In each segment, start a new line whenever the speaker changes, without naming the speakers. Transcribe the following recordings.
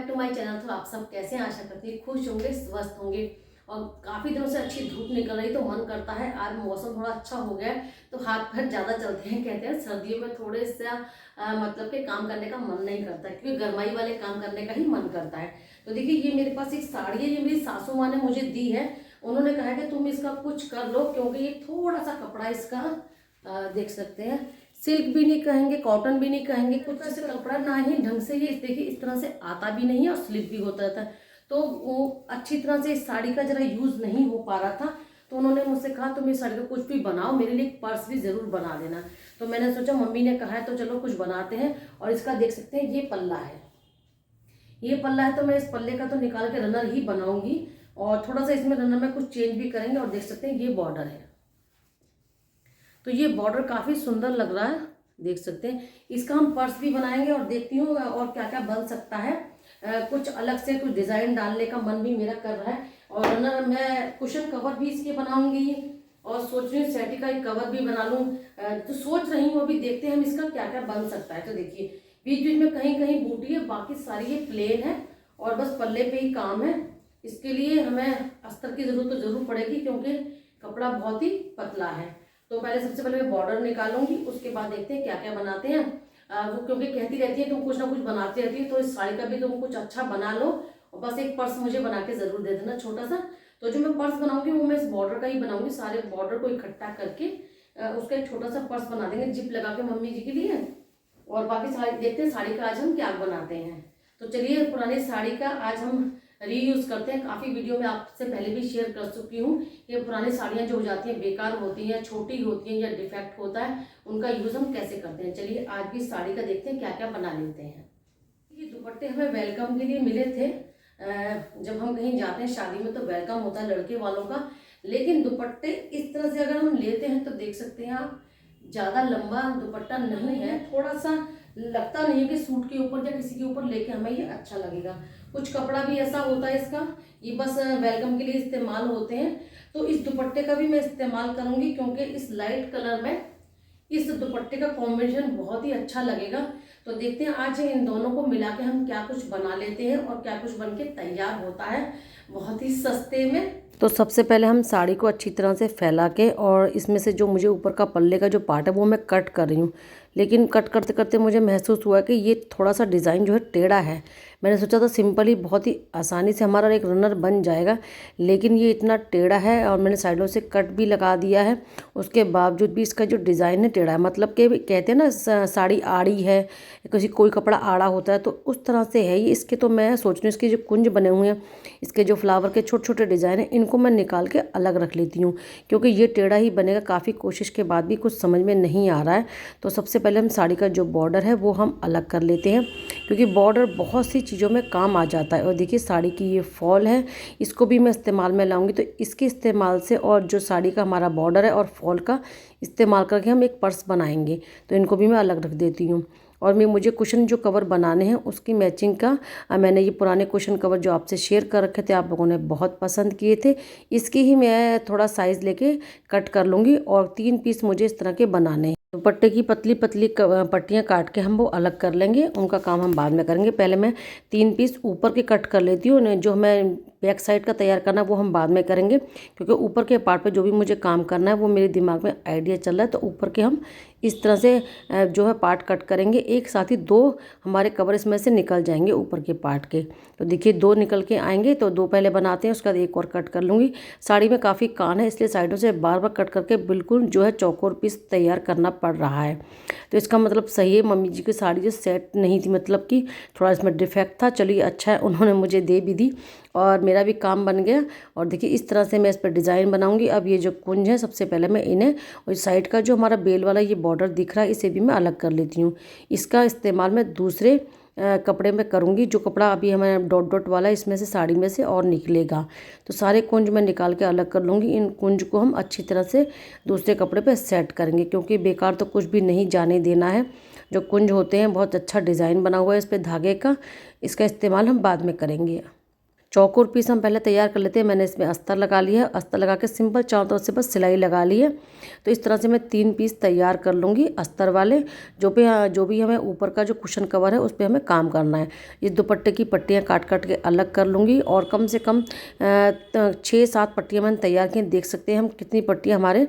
To my channel. तो आप सब कैसे हैं? आशा करती हूँ खुश होंगे, स्वस्थ होंगे। और काफ़ी दिनों से अच्छी धूप निकल रही तो मन करता है, आज मौसम थोड़ा अच्छा हो गया है तो हाथ पैर ज़्यादा चलते हैं। कहते हैं सर्दियों में थोड़े सा मतलब कि काम करने का मन नहीं करता क्योंकि गर्माई वाले काम करने का ही मन करता है। तो देखिए ये मेरे पास एक साड़ी है, ये मेरी सासू माँ ने मुझे दी है। उन्होंने कहा है कि तुम इसका कुछ कर लो क्योंकि ये थोड़ा सा कपड़ा इसका देख सकते हैं, सिल्क भी नहीं कहेंगे, कॉटन भी नहीं कहेंगे, कुछ ऐसे कपड़ा ना ही ढंग से ये देखिए इस तरह से आता भी नहीं है और स्लिप भी होता रहता है। तो वो अच्छी तरह से इस साड़ी का जरा यूज़ नहीं हो पा रहा था तो उन्होंने मुझसे कहा तुम इस साड़ी का कुछ भी बनाओ, मेरे लिए एक पर्स भी ज़रूर बना देना। तो मैंने सोचा मम्मी ने कहा है तो चलो कुछ बनाते हैं। और इसका देख सकते हैं ये पल्ला है, ये पल्ला है तो मैं इस पल्ले का तो निकाल के रनर ही बनाऊंगी और थोड़ा सा इसमें रनर में कुछ चेंज भी करेंगे। और देख सकते हैं ये बॉर्डर है, तो ये बॉर्डर काफ़ी सुंदर लग रहा है, देख सकते हैं। इसका हम पर्स भी बनाएंगे और देखती हूँ और क्या क्या बन सकता है। कुछ अलग से कुछ डिज़ाइन डालने का मन भी मेरा कर रहा है। और रनर मैं कुशन कवर भी इसके बनाऊंगी और सोच रही हूँ सेटी का एक कवर भी बना लूँ। तो सोच रही हूँ, अभी देखते हैं हम इसका क्या क्या बन सकता है। तो देखिए बीच बीच में कहीं कहीं बूटी है, बाकी सारी ये प्लेन है और बस पल्ले पे ही काम है। इसके लिए हमें अस्तर की ज़रूरत तो ज़रूर पड़ेगी क्योंकि कपड़ा बहुत ही पतला है। तो पहले सबसे पहले मैं बॉर्डर निकालूंगी, उसके बाद देखते हैं क्या क्या बनाते हैं। वो क्योंकि कहती रहती है तुम कुछ ना कुछ बनाती रहती है, तो इस साड़ी का भी तुम कुछ अच्छा बना लो और बस एक पर्स मुझे बना के ज़रूर दे देना छोटा सा। तो जो मैं पर्स बनाऊंगी वो मैं इस बॉर्डर का ही बनाऊंगी, सारे बॉर्डर को इकट्ठा करके उसका एक छोटा सा पर्स बना देंगे जिप लगा के मम्मी जी के लिए। और बाकी साड़ी देखते हैं साड़ी का आज हम क्या बनाते हैं। तो चलिए पुरानी साड़ी का आज हम रीयूज़ करते हैं। काफ़ी वीडियो में आपसे पहले भी शेयर कर चुकी हूँ कि पुरानी साड़ियाँ जो हो जाती हैं बेकार होती हैं, छोटी होती हैं या डिफेक्ट होता है, उनका यूज़ हम कैसे करते हैं। चलिए आज भी साड़ी का देखते हैं क्या क्या बना लेते हैं। ये दुपट्टे हमें वेलकम के लिए मिले थे, जब हम कहीं जाते हैं शादी में तो वेलकम होता है लड़के वालों का। लेकिन दुपट्टे इस तरह से अगर हम लेते हैं तो देख सकते हैं आप ज़्यादा लंबा दुपट्टा नहीं है, थोड़ा सा लगता नहीं है कि सूट के ऊपर या किसी के ऊपर लेके हमें ये अच्छा लगेगा। कुछ कपड़ा भी ऐसा होता है इसका, ये बस वेलकम के लिए इस्तेमाल होते हैं। तो इस दुपट्टे का भी मैं इस्तेमाल करूंगी क्योंकि इस लाइट कलर में इस दुपट्टे का कॉम्बिनेशन बहुत ही अच्छा लगेगा। तो देखते हैं आज इन दोनों को मिला के हम क्या कुछ बना लेते हैं और क्या कुछ बन के तैयार होता है बहुत ही सस्ते में। तो सबसे पहले हम साड़ी को अच्छी तरह से फैला के और इसमें से जो मुझे ऊपर का पल्ले का जो पार्ट है वो मैं कट कर रही हूँ। लेकिन कट करते करते मुझे महसूस हुआ कि ये थोड़ा सा डिज़ाइन जो है टेढ़ा है। मैंने सोचा था सिंपल ही बहुत ही आसानी से हमारा एक रनर बन जाएगा, लेकिन ये इतना टेढ़ा है और मैंने साइडों से कट भी लगा दिया है। उसके बावजूद भी इसका जो डिज़ाइन है टेढ़ा है, मतलब कि कहते हैं ना साड़ी आड़ी है, किसी कोई कपड़ा आड़ा होता है तो उस तरह से है ये। इसके तो मैं सोच रही हूँ इसके जो कुंज बने हुए हैं, इसके जो फ्लावर के छोटे छोटे डिज़ाइन हैं, इनको मैं निकाल के अलग रख लेती हूँ क्योंकि ये टेढ़ा ही बनेगा। काफ़ी कोशिश के बाद भी कुछ समझ में नहीं आ रहा है। तो सबसे पहले हम साड़ी का जो बॉर्डर है वो हम अलग कर लेते हैं क्योंकि बॉर्डर बहुत सी चीज़ों में काम आ जाता है। और देखिए साड़ी की ये फॉल है, इसको भी मैं इस्तेमाल में लाऊंगी। तो इसके इस्तेमाल से और जो साड़ी का हमारा बॉर्डर है और फॉल का इस्तेमाल करके हम एक पर्स बनाएंगे, तो इनको भी मैं अलग रख देती हूँ। और मुझे कुशन जो कवर बनाने हैं उसकी मैचिंग का मैंने ये पुराने कुशन कवर जो आपसे शेयर कर रखे थे, आप लोगों ने बहुत पसंद किए थे, इसकी ही मैं थोड़ा साइज़ लेके कट कर लूँगी। और 3 पीस मुझे इस तरह के बनाने हैं। दुपट्टे की पतली पतली पट्टियाँ काट के हम वो अलग कर लेंगे, उनका काम हम बाद में करेंगे। पहले मैं 3 पीस ऊपर के कट कर लेती हूँ, जो मैं बैक साइड का तैयार करना वो हम बाद में करेंगे क्योंकि ऊपर के पार्ट पे जो भी मुझे काम करना है वो मेरे दिमाग में आइडिया चल रहा है। तो ऊपर के हम इस तरह से जो है पार्ट कट करेंगे, एक साथ ही 2 हमारे कवर इसमें से निकल जाएंगे ऊपर के पार्ट के। तो देखिए 2 निकल के आएंगे, तो 2 पहले बनाते हैं, उसके बाद एक और कट कर लूँगी। साड़ी में काफ़ी कान है इसलिए साइडों से बार बार कट करके बिल्कुल जो है चौकोर पीस तैयार करना पड़ रहा है। तो इसका मतलब सही है, मम्मी जी की साड़ी जो सेट नहीं थी, मतलब कि थोड़ा इसमें डिफेक्ट था। चलिए अच्छा है उन्होंने मुझे दे भी दी और मेरा भी काम बन गया। और देखिए इस तरह से मैं इस पर डिज़ाइन बनाऊंगी। अब ये जो कुंज है सबसे पहले मैं इन्हें, और साइड का जो हमारा बेल वाला ये बॉर्डर दिख रहा है इसे भी मैं अलग कर लेती हूँ। इसका इस्तेमाल मैं दूसरे कपड़े में करूँगी, जो कपड़ा अभी हमें डॉट डॉट वाला इसमें से साड़ी में से और निकलेगा। तो सारे कुंज मैं निकाल के अलग कर लूँगी। इन कुंज को हम अच्छी तरह से दूसरे कपड़े पे सेट करेंगे क्योंकि बेकार तो कुछ भी नहीं जाने देना है। जो कुंज होते हैं बहुत अच्छा डिज़ाइन बना हुआ है इस पर धागे का, इसका इस्तेमाल हम बाद में करेंगे। चौकोर पीस हम पहले तैयार कर लेते हैं। मैंने इसमें अस्तर लगा लिया है, अस्तर लगा के सिंपल चारों तरफ से बस सिलाई लगा ली है। तो इस तरह से मैं 3 पीस तैयार कर लूँगी अस्तर वाले। जो भी हमें ऊपर का जो कुशन कवर है उस पर हमें काम करना है। इस दुपट्टे की पट्टियाँ काट काट के अलग कर लूँगी और कम से कम 6-7 पट्टियाँ मैंने तैयार की। देख सकते हैं हम कितनी पट्टियाँ हमारे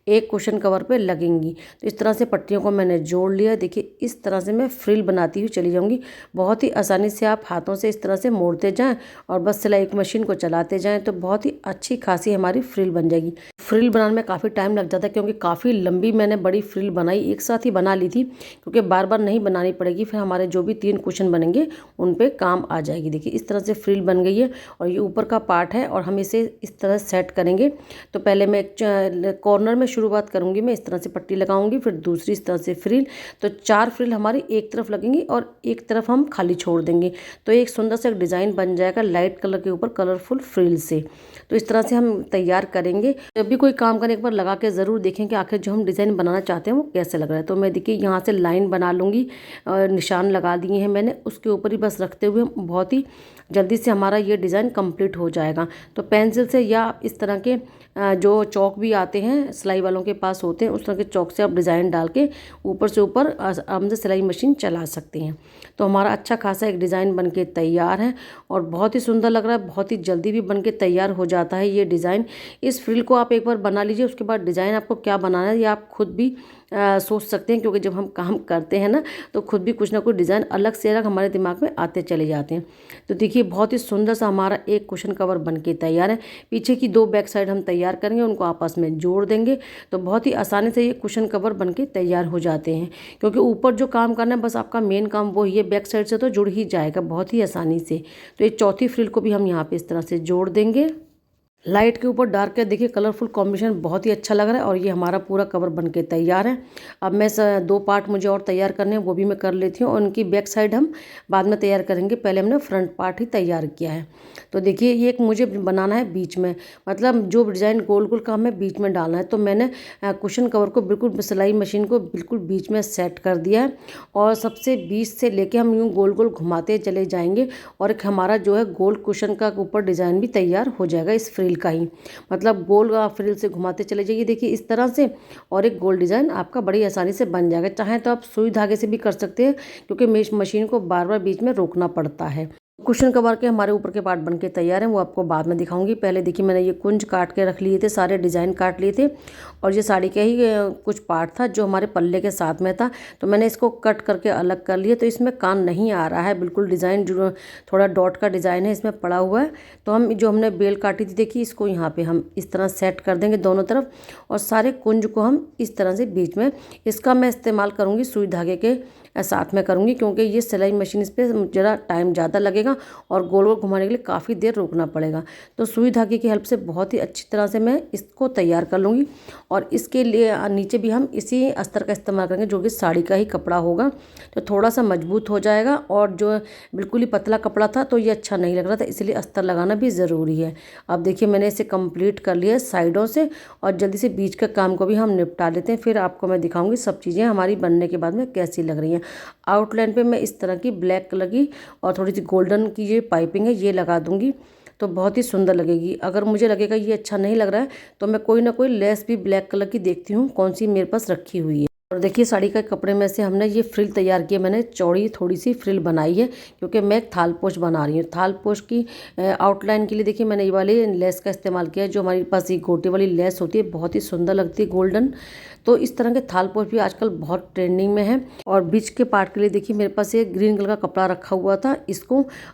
एक कुशन कवर पे लगेंगी। तो इस तरह से पट्टियों को मैंने जोड़ लिया। देखिए इस तरह से मैं फ्रिल बनाती हुई चली जाऊंगी। बहुत ही आसानी से आप हाथों से इस तरह से मोड़ते जाएं और बस सिलाई एक मशीन को चलाते जाएं तो बहुत ही अच्छी खासी हमारी फ्रिल बन जाएगी। फ्रिल बनाने में काफ़ी टाइम लग जाता है क्योंकि काफ़ी लंबी मैंने बड़ी फ्रिल बनाई, एक साथ ही बना ली थी क्योंकि बार बार नहीं बनानी पड़ेगी। फिर हमारे जो भी 3 कुशन बनेंगे उन पर काम आ जाएगी। देखिए इस तरह से फ्रिल बन गई है और ये ऊपर का पार्ट है और हम इसे इस तरह सेट करेंगे। तो पहले मैं एक कॉर्नर में शुरुआत करूंगी। मैं इस तरह से पट्टी लगाऊंगी, फिर दूसरी इस तरह से फ्रिल। तो 4 फ्रिल हमारी एक तरफ लगेंगी और एक तरफ हम खाली छोड़ देंगे। तो एक सुंदर सा डिज़ाइन बन जाएगा लाइट कलर के ऊपर कलरफुल फ्रिल से। तो इस तरह से हम तैयार करेंगे। जब भी कोई काम करें एक बार लगा के ज़रूर देखें कि आखिर जो हम डिज़ाइन बनाना चाहते हैं वो कैसे लग रहा है। तो मैं देखिए यहाँ से लाइन बना लूँगी और निशान लगा दिए हैं मैंने, उसके ऊपर ही बस रखते हुए बहुत ही जल्दी से हमारा ये डिज़ाइन कंप्लीट हो जाएगा। तो पेंसिल से या इस तरह के जो चौक भी आते हैं सिलाई वालों के पास होते हैं, उस तरह के चौक से आप डिज़ाइन डाल के ऊपर से ऊपर आराम से सिलाई मशीन चला सकते हैं। तो हमारा अच्छा खासा एक डिज़ाइन बन के तैयार है और बहुत ही सुंदर लग रहा है। बहुत ही जल्दी भी बन के तैयार हो जाता है ये डिज़ाइन। इस फ्रिल को आप एक बार बना लीजिए, उसके बाद डिज़ाइन आपको क्या बनाना है ये आप खुद भी सोच सकते हैं क्योंकि जब हम काम करते हैं ना तो खुद भी कुछ ना कुछ डिज़ाइन अलग से अलग हमारे दिमाग में आते चले जाते हैं। तो देखिए बहुत ही सुंदर सा हमारा एक कुशन कवर बन के तैयार है। पीछे की 2 बैक साइड हम तैयार करेंगे, उनको आपस में जोड़ देंगे तो बहुत ही आसानी से ये कुशन कवर बन के तैयार हो जाते हैं। क्योंकि ऊपर जो काम करना है बस आपका मेन काम वो ये बैक साइड से तो जुड़ ही जाएगा बहुत ही आसानी से। तो ये चौथी फ्रिल को भी हम यहाँ पे इस तरह से जोड़ देंगे। लाइट के ऊपर डार्क का देखिए कलरफुल कॉम्बिनेशन बहुत ही अच्छा लग रहा है और ये हमारा पूरा कवर बन के तैयार है। अब मैं 2 पार्ट मुझे और तैयार करने हैं, वो भी मैं कर लेती हूँ और उनकी बैक साइड हम बाद में तैयार करेंगे। पहले हमने फ्रंट पार्ट ही तैयार किया है। तो देखिए ये एक मुझे बनाना है बीच में, मतलब जो डिज़ाइन गोल गोल का हमें बीच में डालना है। तो मैंने कुशन कवर को बिल्कुल सिलाई मशीन को बिल्कुल बीच में सेट कर दिया है और सबसे बीच से लेके हम यूँ गोल गोल घुमाते चले जाएंगे और एक हमारा जो है गोल कुशन का ऊपर डिज़ाइन भी तैयार हो जाएगा इस फ्रिल का ही। मतलब गोल फ्रिल से घुमाते चले जाइए देखिए इस तरह से और एक गोल डिज़ाइन आपका बड़ी आसानी से बन जाएगा। चाहे तो आप सुई धागे से भी कर सकते हैं क्योंकि मशीन को बार बार बीच में रोकना पड़ता है। कुशन कवर के हमारे ऊपर के पार्ट बनके तैयार हैं, वो आपको बाद में दिखाऊंगी। पहले देखिए मैंने ये कुंज काट के रख लिए थे, सारे डिज़ाइन काट लिए थे और ये साड़ी का ही कुछ पार्ट था जो हमारे पल्ले के साथ में था। तो मैंने इसको कट करके अलग कर लिया। तो इसमें कान नहीं आ रहा है, बिल्कुल डिज़ाइन जो थोड़ा डॉट का डिज़ाइन है इसमें पड़ा हुआ है। तो हम जो हमने बेल काटी थी देखिए इसको यहाँ पर हम इस तरह सेट कर देंगे दोनों तरफ और सारे कुंज को हम इस तरह से बीच में, इसका मैं इस्तेमाल करूँगी सुई धागे के साथ में करूँगी क्योंकि ये सिलाई मशीन इस पर ज़रा टाइम ज़्यादा लगेगा और गोल गोल घुमाने के लिए काफ़ी देर रोकना पड़ेगा। तो सुई धागे की हेल्प से बहुत ही अच्छी तरह से मैं इसको तैयार कर लूँगी और इसके लिए नीचे भी हम इसी अस्तर का इस्तेमाल करेंगे जो कि साड़ी का ही कपड़ा होगा। तो थोड़ा सा मजबूत हो जाएगा और जो बिल्कुल ही पतला कपड़ा था तो ये अच्छा नहीं लग रहा था, इसलिए अस्तर लगाना भी ज़रूरी है। अब देखिए मैंने इसे कंप्लीट कर लिया साइडों से और जल्दी से बीच का काम को भी हम निपटा लेते हैं। फिर आपको मैं दिखाऊंगी सब चीज़ें हमारी बनने के बाद में कैसी लग रही हैं। आउटलाइन पे मैं इस तरह की ब्लैक कलर की और थोड़ी सी गोल्डन की ये पाइपिंग है ये लगा दूंगी तो बहुत ही सुंदर लगेगी। अगर मुझे लगेगा ये अच्छा नहीं लग रहा है तो मैं कोई ना कोई लेस भी ब्लैक कलर की देखती हूँ कौन सी मेरे पास रखी हुई है। और देखिए साड़ी का कपड़े में से हमने ये फ्रिल तैयार किया, मैंने चौड़ी थोड़ी सी फ्रिल बनाई है क्योंकि मैं एक थाल पोश बना रही हूँ। थाल पोश की आउटलाइन के लिए देखिए मैंने ये वाली लेस का इस्तेमाल किया है जो हमारे पास ये गोटे वाली लेस होती है, बहुत ही सुंदर लगती है गोल्डन। तो इस तरह के थाल पोश भी आजकल बहुत ट्रेंडिंग में है। और बीच के पार्ट के लिए देखिए मेरे पास ये ग्रीन कलर का कपड़ा रखा हुआ था,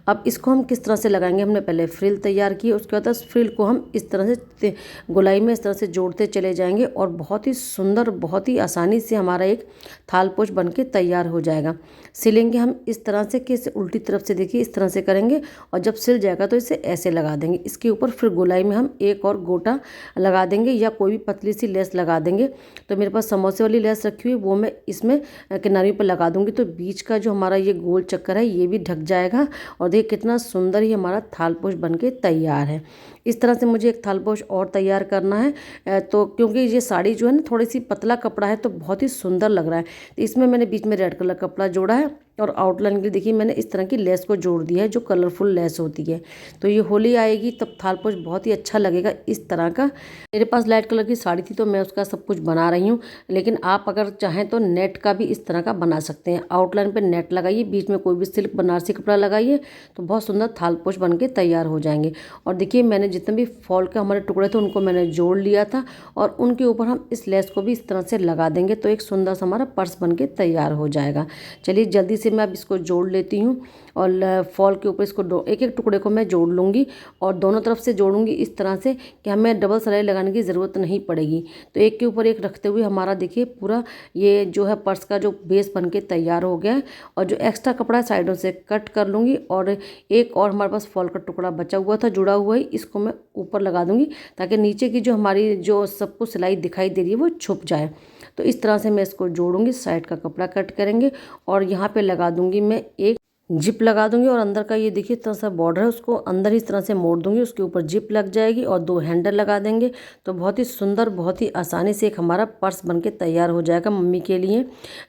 अब इसको हम किस तरह से लगाएंगे। हमने पहले फ्रिल तैयार की, उसके बाद फ्रिल को हम इस तरह से गोलाई में इस तरह से जोड़ते चले जाएंगे और बहुत ही सुंदर बहुत ही आसानी से हमारा एक थाल पोश बन के तैयार हो जाएगा। सिलेंगे हम इस तरह से कि इसे उल्टी तरफ से देखिए इस तरह से करेंगे और जब सिल जाएगा तो इसे ऐसे लगा देंगे। इसके ऊपर फिर गोलाई में हम एक और गोटा लगा देंगे या कोई भी पतली सी लेस लगा देंगे। तो मेरे पास समोसे वाली लेस रखी हुई वो मैं इसमें किनारियों पर लगा दूंगी तो बीच का जो हमारा ये गोल चक्कर है ये भी ढक जाएगा और देखिए कितना सुंदर ही हमारा थाल पोश बन के तैयार है। इस तरह से मुझे एक थालपोश और तैयार करना है। तो क्योंकि ये साड़ी जो है ना थोड़ी सी पतला कपड़ा है तो बहुत ही सुंदर लग रहा है, तो इसमें मैंने बीच में रेड कलर कपड़ा जोड़ा है और आउटलाइन के लिए देखिए मैंने इस तरह की लेस को जोड़ दिया है जो कलरफुल लेस होती है। तो ये होली आएगी तब थालपोश बहुत ही अच्छा लगेगा इस तरह का। मेरे पास लाइट कलर की साड़ी थी तो मैं उसका सब कुछ बना रही हूँ, लेकिन आप अगर चाहें तो नेट का भी इस तरह का बना सकते हैं। आउटलाइन पे नेट लगाइए, बीच में कोई भी सिल्क बनारसी कपड़ा लगाइए तो बहुत सुंदर थालपोश बन के तैयार हो जाएंगे। और देखिए मैंने जितने भी फॉल के हमारे टुकड़े थे उनको मैंने जोड़ लिया था और उनके ऊपर हम इस लेस को भी इस तरह से लगा देंगे तो एक सुंदर सा हमारा पर्स बन के तैयार हो जाएगा। चलिए जल्दी से मैं अब इसको जोड़ लेती हूँ और फॉल के ऊपर इसको एक एक टुकड़े को मैं जोड़ लूँगी और दोनों तरफ से जोड़ूंगी इस तरह से कि हमें डबल सिलाई लगाने की ज़रूरत नहीं पड़ेगी। तो एक के ऊपर एक रखते हुए हमारा देखिए पूरा ये जो है पर्स का जो बेस बन के तैयार हो गया है। और जो एक्स्ट्रा कपड़ा है साइडों से कट कर लूँगी और एक और हमारे पास फॉल का टुकड़ा बचा हुआ था जुड़ा हुआ है, इसको मैं ऊपर लगा दूँगी ताकि नीचे की जो हमारी जो सबको सिलाई दिखाई दे रही है वो छुप जाए। तो इस तरह से मैं इसको जोड़ूंगी, साइड का कपड़ा कट करेंगे और यहाँ पे लगा दूंगी मैं एक जिप लगा दूंगी और अंदर का ये देखिए इस तरह सा बॉर्डर है उसको अंदर इस तरह से मोड़ दूंगी, उसके ऊपर जिप लग जाएगी और 2 हैंडल लगा देंगे तो बहुत ही सुंदर बहुत ही आसानी से एक हमारा पर्स बनके तैयार हो जाएगा। मम्मी के लिए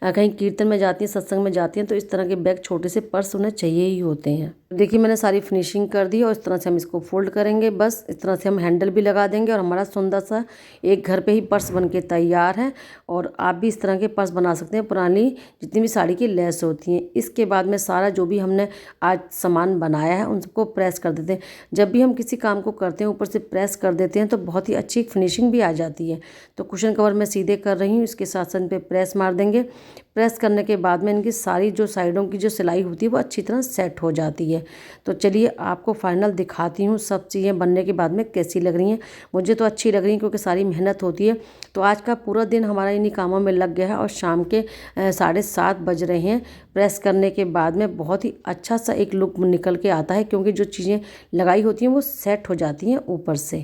कहीं कीर्तन में जाती हैं, सत्संग में जाती हैं तो इस तरह के बैग छोटे से पर्स उन्हें चाहिए ही होते हैं। देखिए मैंने सारी फिनिशिंग कर दी और इस तरह से हम इसको फोल्ड करेंगे, बस इस तरह से हम हैंडल भी लगा देंगे और हमारा सुंदर सा एक घर पे ही पर्स बनके तैयार है। और आप भी इस तरह के पर्स बना सकते हैं, पुरानी जितनी भी साड़ी की लेस होती हैं। इसके बाद में सारा जो भी हमने आज सामान बनाया है उन सबको प्रेस कर देते हैं। जब भी हम किसी काम को करते हैं ऊपर से प्रेस कर देते हैं तो बहुत ही अच्छी फिनिशिंग भी आ जाती है। तो कुशन कवर मैं सीधे कर रही हूँ, इसके साथ साथ पे प्रेस मार देंगे। प्रेस करने के बाद में इनकी सारी जो साइडों की जो सिलाई होती है वो अच्छी तरह सेट हो जाती है। तो चलिए आपको फाइनल दिखाती हूँ सब चीज़ें बनने के बाद में कैसी लग रही हैं। मुझे तो अच्छी लग रही हैं क्योंकि सारी मेहनत होती है। तो आज का पूरा दिन हमारा इन्हीं कामों में लग गया है और शाम के 7:30 बज रहे हैं। प्रेस करने के बाद में बहुत ही अच्छा सा एक लुक निकल के आता है क्योंकि जो चीज़ें लगाई होती हैं वो सेट हो जाती हैं ऊपर से।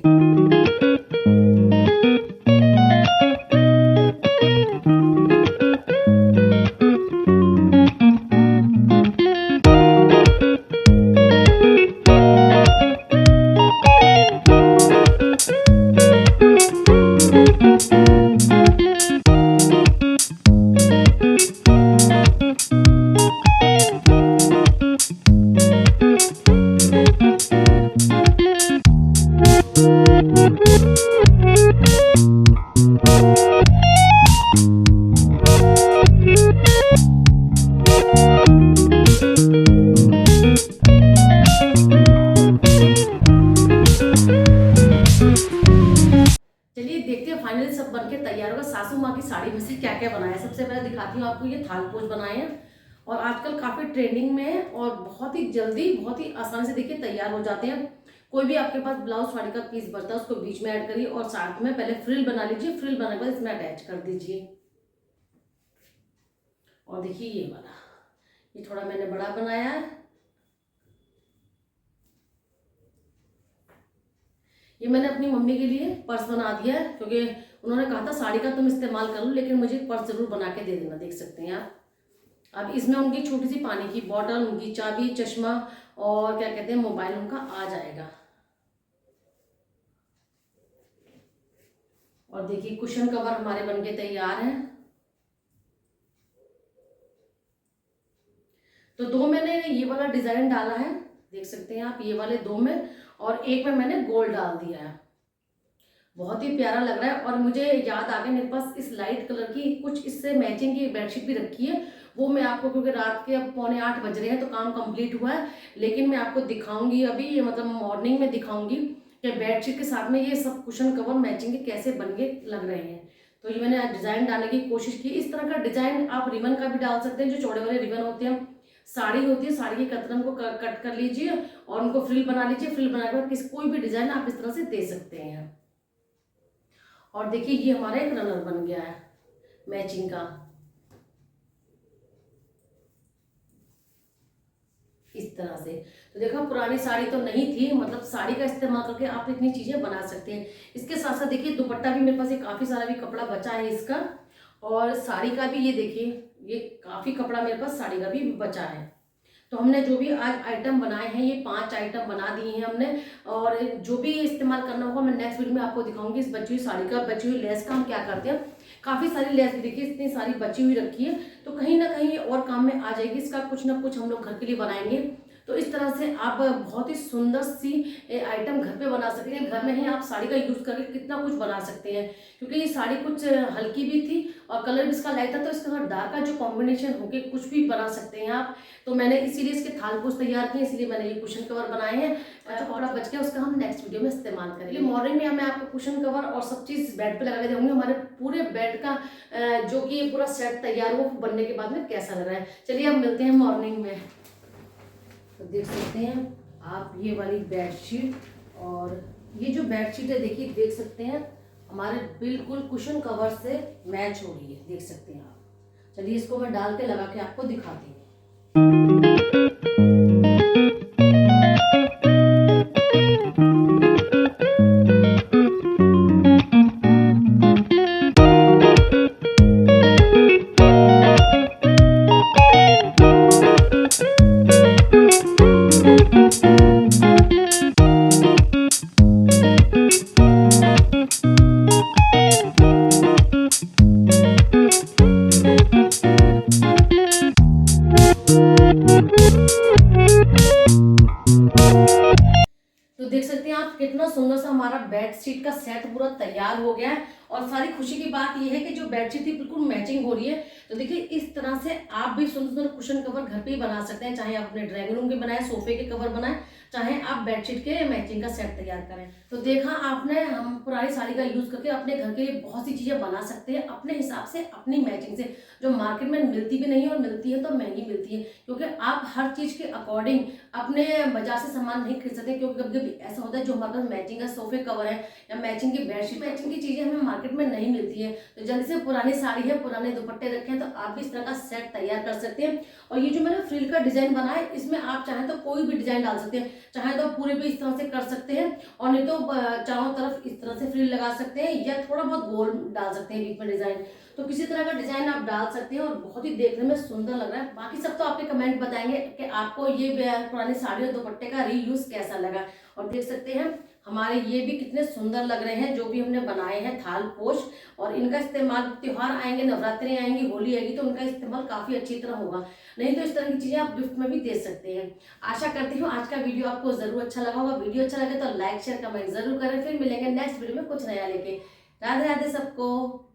फाइनली सब बनके तैयार होगा। सासू माँ की साड़ी में से क्या क्या बनाया सबसे पहले दिखाती हूँ आपको। ये थालपोश बनाए हैं और आजकल काफ़ी ट्रेंडिंग में है और बहुत ही जल्दी बहुत ही आसानी से देखिए तैयार हो जाते हैं। कोई भी आपके पास ब्लाउज साड़ी का पीस बचता है उसको बीच में ऐड करिए और साथ में पहले फ्रिल बना लीजिए। फ्रिल बनाने के बाद इसमें अटैच कर दीजिए। और देखिए ये वाला, ये थोड़ा मैंने बड़ा बनाया है। ये मैंने अपनी मम्मी के लिए पर्स बना दिया है क्योंकि उन्होंने कहा था साड़ी का तुम इस्तेमाल कर लो लेकिन मुझे पर्स जरूर बना के दे देना। देख सकते हैं आप। अब इसमें उनकी छोटी सी पानी की बोतल, उनकी चाबी, चश्मा और क्या कहते हैं मोबाइल उनका आ जाएगा। और देखिए कुशन कवर हमारे बनके तैयार हैं। तो 2 मैंने ये वाला डिजाइन डाला है, देख सकते हैं आप, ये वाले 2 में, और एक में मैंने गोल्ड डाल दिया है। बहुत ही प्यारा लग रहा है। और मुझे याद आ गया मेरे पास इस लाइट कलर की कुछ इससे मैचिंग की बेडशीट भी रखी है, वो मैं आपको, क्योंकि रात के अब 7:45 बज रहे हैं तो काम कंप्लीट हुआ है, लेकिन मैं आपको दिखाऊंगी अभी, ये मतलब मॉर्निंग में दिखाऊंगी कि बेडशीट के साथ में ये सब कुशन कवर मैचिंग के कैसे बन के लग रहे हैं। तो ये मैंने डिजाइन डालने की कोशिश की। इस तरह का डिजाइन आप रिबन का भी डाल सकते हैं, जो चौड़े वाले रिबन होते हैं। साड़ी होती है, साड़ी के कतरन को कट कर लीजिए और उनको फ्रिल बना लीजिए। फ्रिल बनाने के बाद कोई भी डिजाइन आप इस तरह से दे सकते हैं। और देखिए ये हमारा एक रनर बन गया है मैचिंग का, इस तरह से। तो देखो पुरानी साड़ी तो नहीं थी, मतलब साड़ी का इस्तेमाल करके आप इतनी चीजें बना सकते हैं। इसके साथ साथ देखिए दुपट्टा भी मेरे पास, ये काफी सारा भी कपड़ा बचा है इसका, और साड़ी का भी ये देखिए ये काफी कपड़ा मेरे पास साड़ी का भी बचा है। तो हमने जो भी आज आइटम बनाए हैं ये 5 आइटम बना दिए हैं हमने, और जो भी इस्तेमाल करना होगा मैं नेक्स्ट वीडियो में आपको दिखाऊंगी। इस बची हुई साड़ी का, बची हुई लेस का हम क्या करते हैं। काफ़ी सारी लेस भी देखिए इतनी सारी बची हुई रखी है, तो कहीं ना कहीं और काम में आ जाएगी। इसका कुछ ना कुछ हम लोग घर के लिए बनाएंगे। तो इस तरह से आप बहुत ही सुंदर सी आइटम घर पे बना सकते हैं। घर में ही आप साड़ी का यूज़ करके कितना कुछ बना सकते हैं, क्योंकि ये साड़ी कुछ हल्की भी थी और कलर भी इसका लाइट था, तो इसके साथ डार्क का जो कॉम्बिनेशन होके कुछ भी बना सकते हैं आप। तो मैंने इसीलिए इसके थालपोश तैयार किए, इसलिए मैंने ये कुशन कवर बनाए हैं। जो कपड़ा बच गया उसका हम नेक्स्ट वीडियो में इस्तेमाल करेंगे। मॉर्निंग में मैं आपको कुशन कवर और सब चीज़ बेड पे लगा के दूंगी। हमारे पूरे बेड का जो कि ये पूरा सेट तैयार हो बनने के बाद में कैसा लग रहा है। चलिए अब मिलते हैं मॉर्निंग में। तो देख सकते हैं आप ये वाली बेडशीट, और ये जो बेडशीट है देखिए, देख सकते हैं हमारे बिल्कुल कुशन कवर से मैच हो रही है, देख सकते हैं आप। चलिए इसको मैं डाल के लगा के आपको दिखाती हूँ। तो देख सकते हैं आप कितना सुंदर सा हमारा बेडशीट का सेट पूरा तैयार हो गया है। और सारी खुशी की बात यह है कि जो बेडशीट थी बिल्कुल मैचिंग हो रही है। तो देखिए इस तरह से आप भी सुंदर सुंदर कुशन कवर घर पे ही बना सकते हैं, चाहे आप अपने ड्राइंग रूम के बनाए, सोफे के कवर बनाए, चाहे आप बेडशीट के मैचिंग का सेट तैयार करें। तो देखा आपने, हम पुरानी साड़ी का यूज करके अपने घर के लिए बहुत सी चीजें बना सकते हैं अपने हिसाब से, अपनी मैचिंग से, जो मार्केट में मिलती भी नहीं है, और मिलती है तो महंगी मिलती है। क्योंकि आप हर चीज के अकॉर्डिंग अपने बाजार से सामान नहीं खरीद सकते, क्योंकि कभी कभी ऐसा होता है जो हमारे पास मैचिंग का सोफे कवर है या मैचिंग की बेडशीट, मैचिंग की चीजें हमें मार्केट में नहीं मिलती है। तो जल्दी से पुरानी साड़ी है, पुराने दुपट्टे रखे हैं, तो आप भी इस तरह का सेट तैयार कर सकते हैं। और ये जो मैंने फ्रिल का डिजाइन बनाया है, इसमें आप चाहें तो कोई भी डिजाइन डाल सकते हैं, चाहे तो पूरे पे इस तरह से कर सकते हैं, और नहीं तो चारों तरफ इस तरह से फ्रिल लगा सकते हैं, या थोड़ा बहुत गोल डाल सकते हैं बीच में डिजाइन। तो किसी तरह का डिजाइन आप डाल सकते हैं और बहुत ही देखने में सुंदर लग रहा है। बाकी सब तो आपके कमेंट बताएंगे कि आपको ये पुरानी साड़ी और दुपट्टे का रीयूज कैसा लगा। और देख सकते हैं हमारे ये भी कितने सुंदर लग रहे हैं जो भी हमने बनाए हैं थाल पोश। और इनका इस्तेमाल त्योहार आएंगे, नवरात्रि आएंगी, होली आएगी, तो उनका इस्तेमाल काफी अच्छी तरह होगा। नहीं तो इस तरह की चीजें आप गिफ्ट में भी दे सकते हैं। आशा करती हूँ आज का वीडियो आपको जरूर अच्छा लगा होगा। वीडियो अच्छा लगे तो लाइक शेयर कमेंट जरूर करें। फिर मिलेंगे नेक्स्ट वीडियो में कुछ नया लेके। राधे राधे सबको।